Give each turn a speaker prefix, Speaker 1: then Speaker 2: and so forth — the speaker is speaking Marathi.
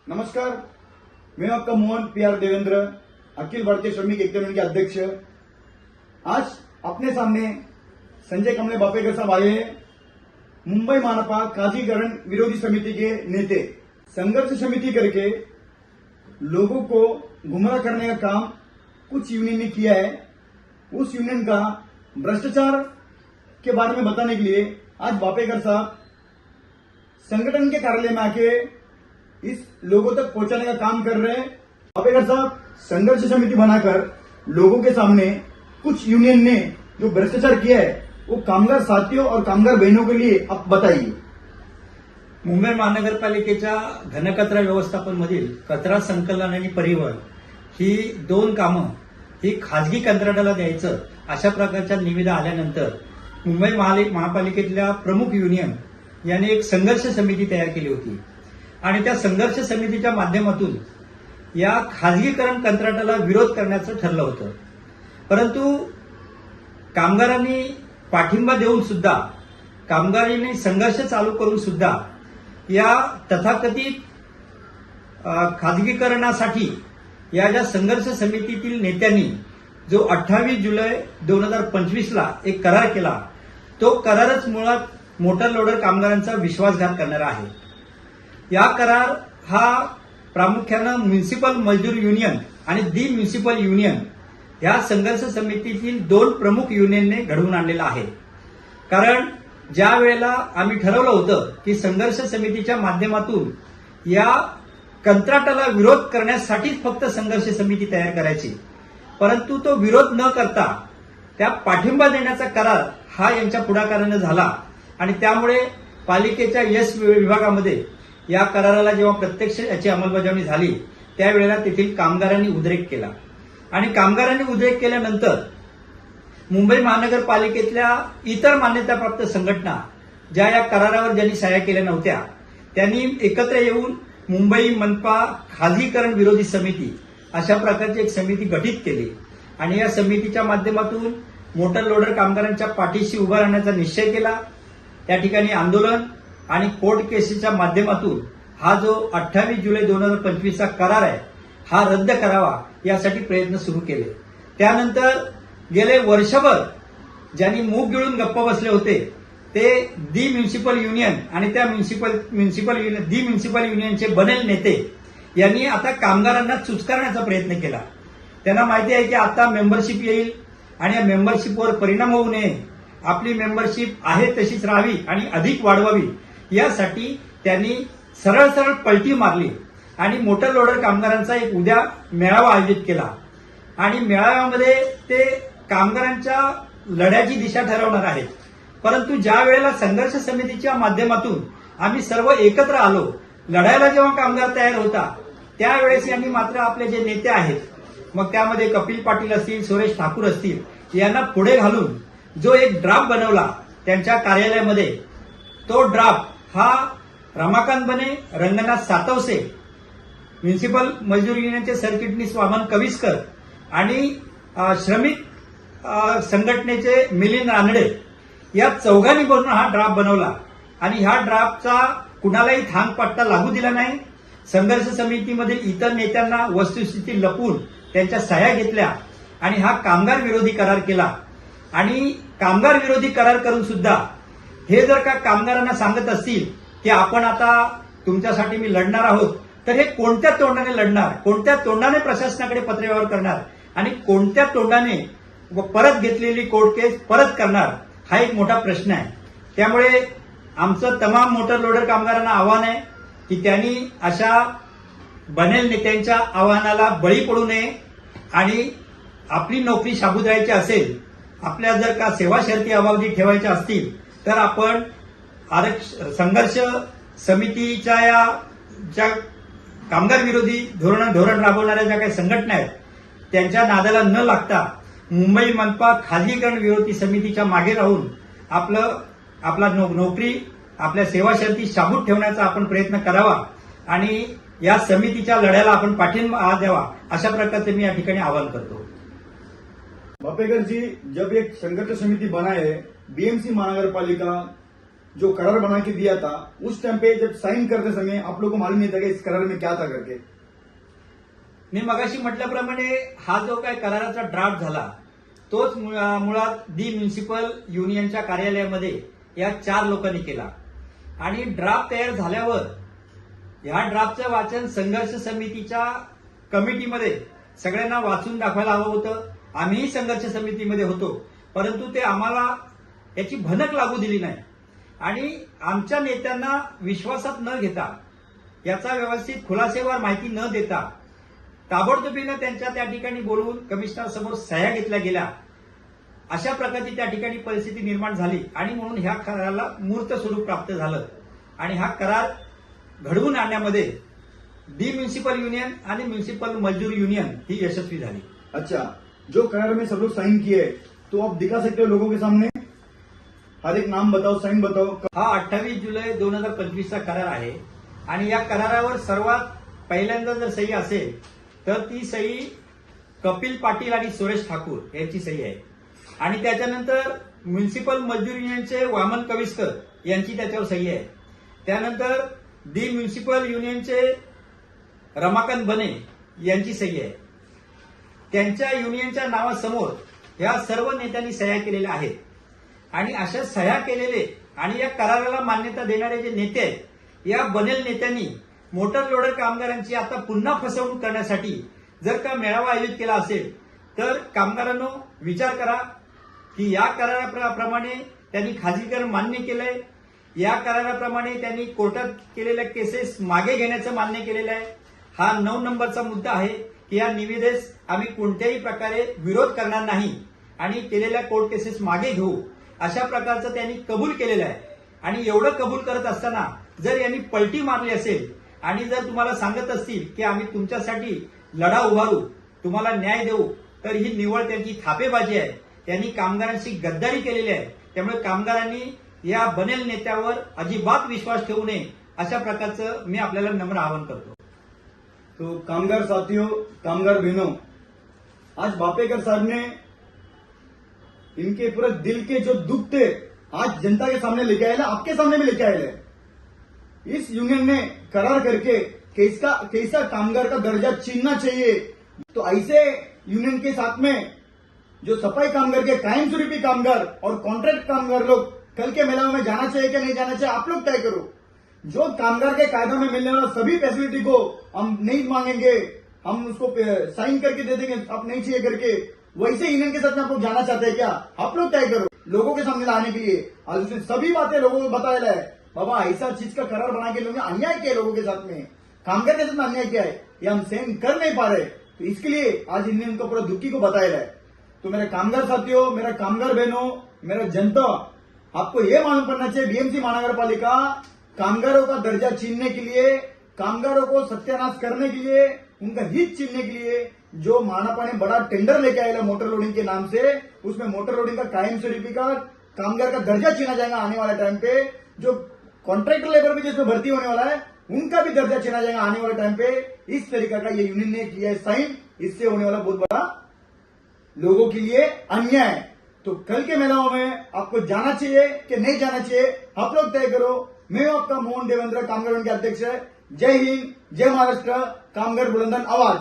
Speaker 1: नमस्कार, मैं आपका मोहन PR देवेंद्र, अखिल भारतीय श्रमिक एकता यूनियन के अध्यक्ष। आज अपने सामने संजय कमले बापेकर साहब आए हैं, मुंबई महानपा खासगीकरण विरोधी समिति के नेते। संघर्ष समिति करके लोगों को गुमराह करने का काम कुछ यूनियन ने किया है। उस यूनियन का भ्रष्टाचार के बारे में बताने के लिए आज बापेकर साहब संगठन के कार्यालय में आके इस लोगों तक पहुंचाने का काम कर रहे हैं। बापेकर साहब संघर्ष समिति बनाकर लोगों के सामने कुछ यूनियन ने जो भ्रष्टाचार किया है वो कामगार साथियों और कामगार बहनों के लिए आप बताइए।
Speaker 2: मुंबई महानगरपालिकेच्या घनकचरा व्यवस्थापन मधील कचरा संकलन आणि परिवहन ही दोन कामं ही खाजगी कंत्राटाला द्यायचं अशा प्रकारच्या निविदा आल्यानंतर मुंबई महापालिकेतल्या प्रमुख युनियन यांनी एक संघर्ष समिती तयार केली होती आणि त्या संघर्ष समितीच्या माध्यमातून या खाजगीकरण कंत्राटाला विरोध करण्याचं ठरलं होतं। परंतु कामगारांनी पाठिंबा देऊन सुद्धा, कामगारांनी संघर्ष चालू करून सुद्धा या तथाकथित खाजगीकरणासाठी या ज्या संघर्ष समितीतील नेत्यांनी जो 28 जुलै 2025 ला एक करार केला, तो करारच मुळात मोटर लोडर कामगारांचा विश्वासघात करणारा आहे। या करार हा प्रामुख्यानं म्युनिसिपल मजदूर युनियन आणि दी म्युनिसिपल युनियन या संघर्ष समितीतील दोन प्रमुख युनियनने घडवून आणलेला आहे। कारण ज्या वेळेला आम्ही ठरवलं होतं की संघर्ष समितीच्या माध्यमातून या कंत्राटाला विरोध करण्यासाठीच फक्त संघर्ष समिती तयार करायची, परंतु तो विरोध न करता त्या पाठिंबा देण्याचा करार हा यांच्या पुढाकाराने झाला आणि त्यामुळे पालिकेच्या यश विभागामध्ये या कराराला जेव्हा प्रत्यक्ष याची अंमलबजावणी झाली त्यावेळेला तेथील कामगारांनी उद्रेक केला आणि कामगारांनी उद्रेक केल्यानंतर मुंबई महानगरपालिकेतल्या इतर मान्यताप्राप्त संघटना ज्या या करारावर ज्यांनी सह्या केल्या नव्हत्या त्यांनी एकत्र येऊन मुंबई मनपा खाजगीकरण विरोधी समिती अशा प्रकारची एक समिती गठीत केली आणि या समितीच्या माध्यमातून मोटर लोडर कामगारांच्या पाठीशी उभा राहण्याचा निश्चय केला। त्या ठिकाणी आंदोलन आणि कोर्ट केसेसच्या माध्यमातून हा जो 28 जुलै 2025 चा करार आहे हा रद्द करावा यासाठी प्रयत्न सुरू केले। त्यानंतर गेले वर्षभर ज्यांनी मूग गिळून गप्प बसले होते ते दी म्युनिसिपल युनियन आणि त्या दी म्युनिसिपल युनियनचे बनेल नेते यांनी आता कामगारांना चुचकारण्याचा प्रयत्न केला। त्यांना माहिती आहे की आता मेंबरशिप येईल आणि या मेंबरशिपवर परिणाम होऊ नये, आपली मेंबरशिप आहे तशीच राहावी आणि अधिक वाढवावी यासाठी त्यांनी सरळ सरळ पलटी मारली आणि मोटर लोडर कामगारांचा एक उद्या मेळावा आयोजित केला आणि मेळाव्यामध्ये ते कामगारांच्या लढ्याची दिशा ठरवणार आहेत। परंतु ज्या वेळेला संघर्ष समितीच्या माध्यमातून आम्ही सर्व एकत्र आलो, लढायला जेव्हा कामगार तयार होता त्यावेळेस यांनी मात्र आपले जे नेते आहेत, मग त्यामध्ये कपिल पाटील असतील, सुरेश ठाकूर असतील, यांना पुढे घालून जो एक ड्राफ्ट बनवला त्यांच्या कार्यालयामध्ये, तो ड्राफ्ट हा रमाकांत बने, रंगनाथ सातवसे, म्युनिसिपल मजदूर युनियनचे सरचिटणीस वामन कविस्कर आणि श्रमिक संघटनेचे मिलिंद रानडे या चौघांनी बसून हा ड्राफ्ट बनवला आणि ह्या ड्राफ्टचा कुणालाही थांगपट्टा लागू दिला नाही। संघर्ष समितीमधील इतर नेत्यांना वस्तुस्थिती लपवून त्यांच्या सह्या घेतल्या आणि हा कामगार विरोधी करार केला आणि कामगार विरोधी करार करून सुद्धा हे जर का कामगारांना सांगत असतील की आपण आता तुमच्यासाठी मी लढणार आहोत, तर हे कोणत्या तोंडाने लढणार, कोणत्या तोंडाने प्रशासनाकडे पत्रव्यवहार करणार आणि कोणत्या तोंडाने परत घेतलेली कोर्ट केस परत करणार, हा एक मोठा प्रश्न आहे। त्यामुळे आमचं तमाम मोटर लोडर कामगारांना आव्हान आहे की त्यांनी अशा बनेल नेत्यांच्या आव्हानाला बळी पडू नये आणि आपली नोकरी शाबूत राहायची असेल, आपल्या जर का सेवा शर्ती अबाधित ठेवायच्या असतील तर आपण संघर्ष समितीच्या या ज्या कामगार विरोधी धोरण राबवणाऱ्या ज्या काही संघटना आहेत त्यांच्या नादाला न लागता मुंबई मनपा खाजगीकरण विरोधी समितीच्या मागे राहून आपला नोकरी, आपल्या सेवा शर्ती शाबूत ठेवण्याचा आपण प्रयत्न करावा आणि या समितीच्या लढ्याला आपण पाठिंबा द्यावा, अशा प्रकारचे मी या ठिकाणी आवाहन करतो।
Speaker 1: बापेकर जी, जब एक संघर्ष समिति बनाए BMC महानगरपालिका जो करार बना के दिया था, उस टाइम पे जब साइन करते समय आप लोगों को मालूम नहीं था कि इस करार में क्या था करके?
Speaker 2: मी मगाशी म्हटल्याप्रमाणे हा जो काय कराराचा ड्राफ्ट झाला तोच मुळात दी म्युनिसिपल युनियनच्या कार्यालयामध्ये या 4 लोकांनी केला आणि ड्राफ्ट तयार झाल्यावर ह्या ड्राफ्टचं वाचन संघर्ष समितीच्या कमिटीमध्ये सगळ्यांना वाचून दाखवायला हवं होतं. आम्हीही संघर्ष समितीमध्ये होतो, परंतु ते आम्हाला याची भनक लागू दिली नाही आणि आमच्या नेत्यांना विश्वासात न घेता, याचा व्यवस्थित खुलासेवार माहिती न देता ताबडतोबीनं त्यांच्या त्या ठिकाणी बोलवून कमिशनर समोर सह्या घेतल्या गेल्या. अशा प्रकारची त्या ठिकाणी परिस्थिती निर्माण झाली आणि म्हणून ह्या कराराला मूर्त स्वरूप प्राप्त झालं आणि हा करार घडवून आणण्यामध्ये दी म्युनिसिपल युनियन आणि म्युनिसिपल मजदूर युनियन ही यशस्वी झाली.
Speaker 1: अच्छा, जो करार में सब लोग साइन किए तो आप दिखा सकते हो लोगों के सामने? हर एक नाम बताओ, साइन बताओ.
Speaker 2: हा 28 जुलै 2025 चा करार आहे आणि या करारावर सर्वात पहिल्यांदा जर सही असेल तर ती सही कपिल पाटील आणि सुरेश ठाकूर यांची सही आहे आणि त्याच्यानंतर म्युनिसिपल मजदूर युनियनचे वामन कविस्कर यांची त्याच्यावर सही आहे. त्यानंतर दी म्युनिसिपल युनियनचे रमाकांत बने यांची सही आहे. त्यांच्या युनियनच्या नावासमोर या सर्व नेत्यांनी सह्या केलेल्या आहेत आणि अशा सह्या केलेले आणि या कराराला मान्यता देणारे जे नेते आहेत, या बनेल नेत्यांनी मोटर लोडर कामगारांची आता पुन्हा फसवणूक करण्यासाठी जर का मेळावा आयोजित केला असेल तर कामगारांनो विचार करा की या कराराप्रमाणे त्यांनी खाजगीकरण मान्य केलंय, या कराराप्रमाणे त्यांनी कोर्टात केलेल्या केसेस मागे घेण्याचं मान्य केलेलं आहे. हा 9 नंबरचा मुद्दा आहे की या निविदेस आम्ही कोणत्याही प्रकारे विरोध करणार नाही आणि केलेल्या कोर्ट केसेस मागे घेऊ, अशा प्रकारचं त्यांनी कबूल केलेलं आहे. आणि एवढं कबूल करत असताना जर यांनी पलटी मारली असेल आणि जर तुम्हाला सांगत असतील की आम्ही तुमच्यासाठी लढा उभारू, तुम्हाला न्याय देऊ, तर ही निव्वळ त्यांची थापेबाजी आहे. त्यांनी कामगारांशी गद्दारी केलेली आहे. त्यामुळे कामगारांनी या बनेल नेत्यावर अजिबात विश्वास ठेवू नये, अशा प्रकारचं मी आपल्याला नम्र आवाहन करतो.
Speaker 1: तो कामगार साथियों, कामगार बहनों, आज बापेकर साहब ने इनके पूरे दिल के जो दुख थे आज जनता के सामने लेके आए, आपके सामने भी लेके आए. इस यूनियन ने करार करके कैसा कामगार का दर्जा छीनना चाहिए. तो ऐसे यूनियन के साथ में जो सफाई कामगार के कायमस्वरूपी कामगार और कॉन्ट्रैक्ट कामगार लोग कल के मेला में जाना चाहिए क्या नहीं जाना चाहिए, आप लोग तय करो. जो कामगार के कायदों में मिलने वाला सभी फैसिलिटी को हम नहीं मांगेंगे, हम उसको साइन करके दे देंगे, आप नहीं चाहिए करके, वैसे यूनियन के साथ में आप लोग जाना चाहते हैं क्या, आप लोग तय करो लोगों के सामने लाने के लिए. आज उसने सभी बातें लोगों को बताया है. बाबा ऐसा चीज का करार बना के लोगों ने अन्याय किया लोगों के साथ में, कामगार के साथ में अन्याय किया है, ये हम सहन कर नहीं पा रहे. तो इसके लिए आज यूनियन को पूरा दुखी को बताया है. तो मेरे कामगार साथियों, मेरा कामगार बहनों, मेरा जनता, आपको ये मालूम पड़ना चाहिए बीएमसी महानगर पालिका कामगारों का दर्जा छीनने के लिए, कामगारों को सत्यानाश करने के लिए, उनका हित छीनने के लिए जो मानापा ने बड़ा टेंडर लेके आया मोटर लोडिंग के नाम से, उसमें मोटर लोडिंग का कायमस्वरूपी का कामगार का दर्जा छीना जाएगा आने वाले टाइम पे. जो कॉन्ट्रैक्टर लेबर भी जिसमें भर्ती होने वाला है उनका भी दर्जा छीना जाएगा आने वाले टाइम पे. इस तरीका का ये यूनियन ने किया है साइन. इससे होने वाला बहुत बड़ा लोगों के लिए अन्याय. तो कल के मेलाओं में आपको जाना चाहिए कि नहीं जाना चाहिए, आप लोग तय करो. मैं हूं आपका मोहन देवेंद्र, कामगार के अध्यक्ष. जय हिंद, जय महाराष्ट्र, कामगार बुलंदन आवाज.